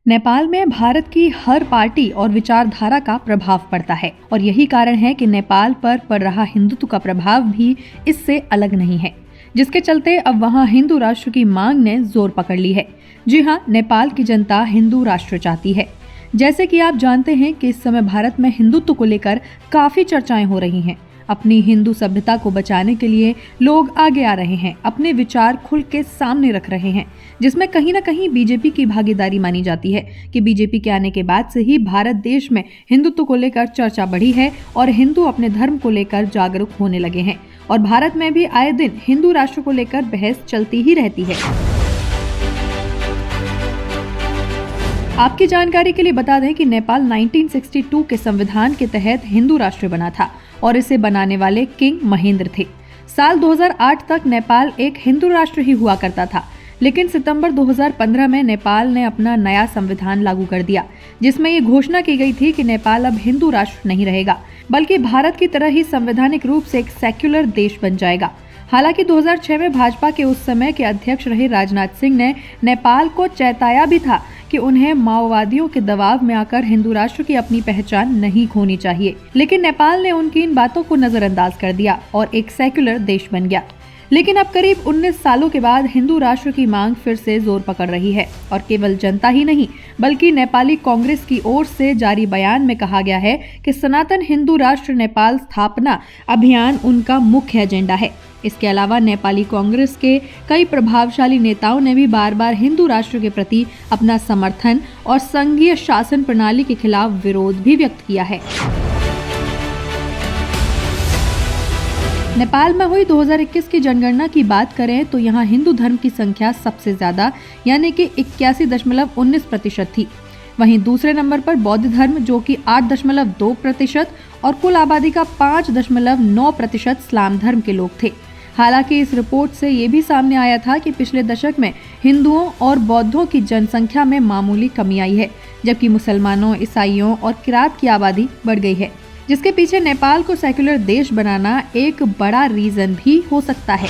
नेपाल में भारत की हर पार्टी और विचारधारा का प्रभाव पड़ता है और यही कारण है कि नेपाल पर पड़ रहा हिंदुत्व का प्रभाव भी इससे अलग नहीं है, जिसके चलते अब वहां हिंदू राष्ट्र की मांग ने जोर पकड़ ली है। जी हां, नेपाल की जनता हिंदू राष्ट्र चाहती है। जैसे कि आप जानते हैं कि इस समय भारत में हिंदुत्व को लेकर काफी चर्चाएं हो रही हैं। अपनी हिंदू सभ्यता को बचाने के लिए लोग आगे आ रहे हैं, अपने विचार खुल के सामने रख रहे हैं, जिसमें कहीं ना कहीं बीजेपी की भागीदारी मानी जाती है कि बीजेपी के आने के बाद से ही भारत देश में हिंदुत्व को लेकर चर्चा बढ़ी है और हिंदू अपने धर्म को लेकर जागरूक होने लगे हैं और भारत में भी आए दिन हिंदू राष्ट्र को लेकर बहस चलती ही रहती है। आपकी जानकारी के लिए बता दें कि नेपाल 1962 के संविधान के तहत हिंदू राष्ट्र बना था और इसे बनाने वाले किंग महेंद्र थे। साल 2008 तक नेपाल एक हिंदू राष्ट्र ही हुआ करता था, लेकिन सितंबर 2015 में नेपाल ने अपना नया संविधान लागू कर दिया, जिसमें ये घोषणा की गई थी कि नेपाल अब हिंदू राष्ट्र नहीं रहेगा, बल्कि भारत की तरह ही संवैधानिक रूप से एक सेक्युलर देश बन जाएगा। हालांकि 2006 में भाजपा के उस समय के अध्यक्ष रहे राजनाथ सिंह ने नेपाल को चेताया भी था कि उन्हें माओवादियों के दबाव में आकर हिंदू राष्ट्र की अपनी पहचान नहीं खोनी चाहिए, लेकिन नेपाल ने उनकी इन बातों को नजरअंदाज कर दिया और एक सेक्युलर देश बन गया। लेकिन अब करीब 19 सालों के बाद हिंदू राष्ट्र की मांग फिर से जोर पकड़ रही है और केवल जनता ही नहीं बल्कि नेपाली कांग्रेस की ओर से जारी बयान में कहा गया है कि सनातन हिंदू राष्ट्र नेपाल स्थापना अभियान उनका मुख्य एजेंडा है। इसके अलावा नेपाली कांग्रेस के कई प्रभावशाली नेताओं ने भी बार बार हिंदू राष्ट्र के प्रति अपना समर्थन और संघीय शासन प्रणाली के खिलाफ विरोध भी व्यक्त किया है। नेपाल में हुई 2021 की जनगणना की बात करें तो यहाँ हिंदू धर्म की संख्या सबसे ज्यादा यानी कि 81.19% थी। वहीं दूसरे नंबर पर बौद्ध धर्म जो कि 8.2% और कुल आबादी का 5.9% इस्लाम धर्म के लोग थे। हालांकि इस रिपोर्ट से ये भी सामने आया था कि पिछले दशक में हिंदुओं और बौद्धों की जनसंख्या में मामूली कमी आई है, जबकि मुसलमानों, ईसाइयों और किरात की आबादी बढ़ गई है, जिसके पीछे नेपाल को सेक्युलर देश बनाना एक बड़ा रीजन भी हो सकता है।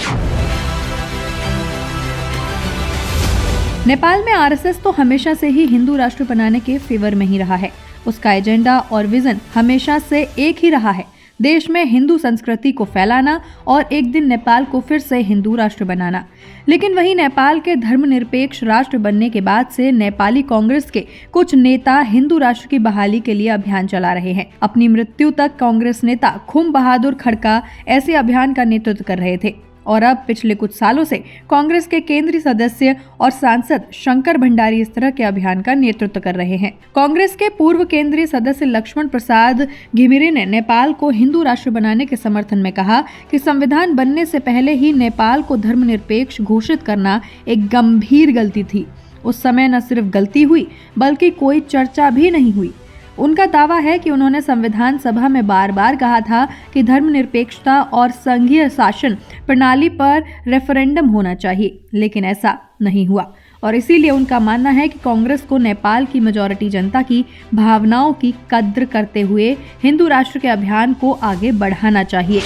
नेपाल में आरएसएस तो हमेशा से ही हिंदू राष्ट्र बनाने के फेवर में ही रहा है। उसका एजेंडा और विजन हमेशा से एक ही रहा है, देश में हिंदू संस्कृति को फैलाना और एक दिन नेपाल को फिर से हिंदू राष्ट्र बनाना। लेकिन वही नेपाल के धर्मनिरपेक्ष राष्ट्र बनने के बाद से नेपाली कांग्रेस के कुछ नेता हिंदू राष्ट्र की बहाली के लिए अभियान चला रहे हैं। अपनी मृत्यु तक कांग्रेस नेता खुम बहादुर खड़का ऐसे अभियान का नेतृत्व कर रहे थे और अब पिछले कुछ सालों से कांग्रेस के केंद्रीय सदस्य और सांसद शंकर भंडारी इस तरह के अभियान का नेतृत्व कर रहे हैं। कांग्रेस के पूर्व केंद्रीय सदस्य लक्ष्मण प्रसाद घिमिरे ने नेपाल को हिंदू राष्ट्र बनाने के समर्थन में कहा कि संविधान बनने से पहले ही नेपाल को धर्मनिरपेक्ष घोषित करना एक गंभीर गलती थी। उस समय न सिर्फ गलती हुई बल्कि कोई चर्चा भी नहीं हुई। उनका दावा है कि उन्होंने संविधान सभा में बार बार कहा था कि धर्मनिरपेक्षता और संघीय शासन प्रणाली पर रेफरेंडम होना चाहिए, लेकिन ऐसा नहीं हुआ और इसीलिए उनका मानना है कि कांग्रेस को नेपाल की मेजॉरिटी जनता की भावनाओं की कद्र करते हुए हिंदू राष्ट्र के अभियान को आगे बढ़ाना चाहिए।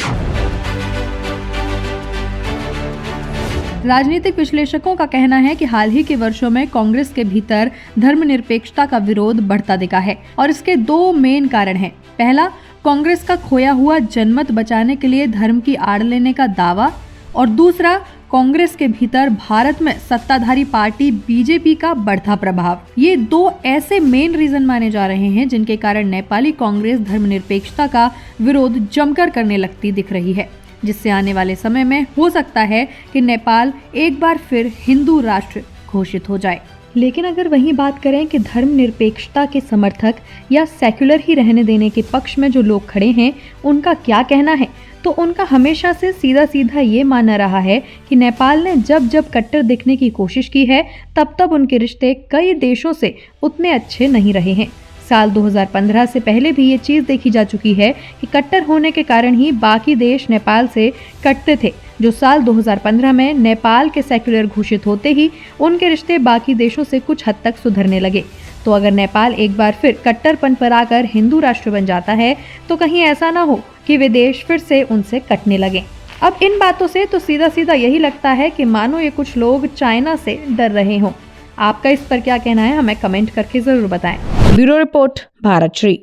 राजनीतिक विश्लेषकों का कहना है कि हाल ही के वर्षों में कांग्रेस के भीतर धर्मनिरपेक्षता का विरोध बढ़ता दिखा है और इसके दो मेन कारण हैं। पहला, कांग्रेस का खोया हुआ जनमत बचाने के लिए धर्म की आड़ लेने का दावा और दूसरा, कांग्रेस के भीतर भारत में सत्ताधारी पार्टी बीजेपी का बढ़ता प्रभाव। ये दो ऐसे मेन रीजन माने जा रहे हैं जिनके कारण नेपाली कांग्रेस धर्मनिरपेक्षता का विरोध जमकर करने लगती दिख रही है, जिससे आने वाले समय में हो सकता है कि नेपाल एक बार फिर हिंदू राष्ट्र घोषित हो जाए। लेकिन अगर वही बात करें कि धर्मनिरपेक्षता के समर्थक या सेक्युलर ही रहने देने के पक्ष में जो लोग खड़े हैं उनका क्या कहना है, तो उनका हमेशा से सीधा सीधा ये मानना रहा है कि नेपाल ने जब जब कट्टर दिखने की कोशिश की है तब तब उनके रिश्ते कई देशों से उतने अच्छे नहीं रहे हैं। साल 2015 से पहले भी ये चीज़ देखी जा चुकी है कि कट्टर होने के कारण ही बाकी देश नेपाल से कटते थे, जो साल 2015 में नेपाल के सेक्युलर घोषित होते ही उनके रिश्ते बाकी देशों से कुछ हद तक सुधरने लगे। तो अगर नेपाल एक बार फिर कट्टरपन पर आकर हिंदू राष्ट्र बन जाता है तो कहीं ऐसा ना हो कि वे देश फिर से उनसे कटने लगे। अब इन बातों से तो सीधा सीधा यही लगता है कि मानो ये कुछ लोग चाइना से डर रहे हों। आपका इस पर क्या कहना है, हमें कमेंट करके जरूर बताएं। Bureau report, Bharat Shri.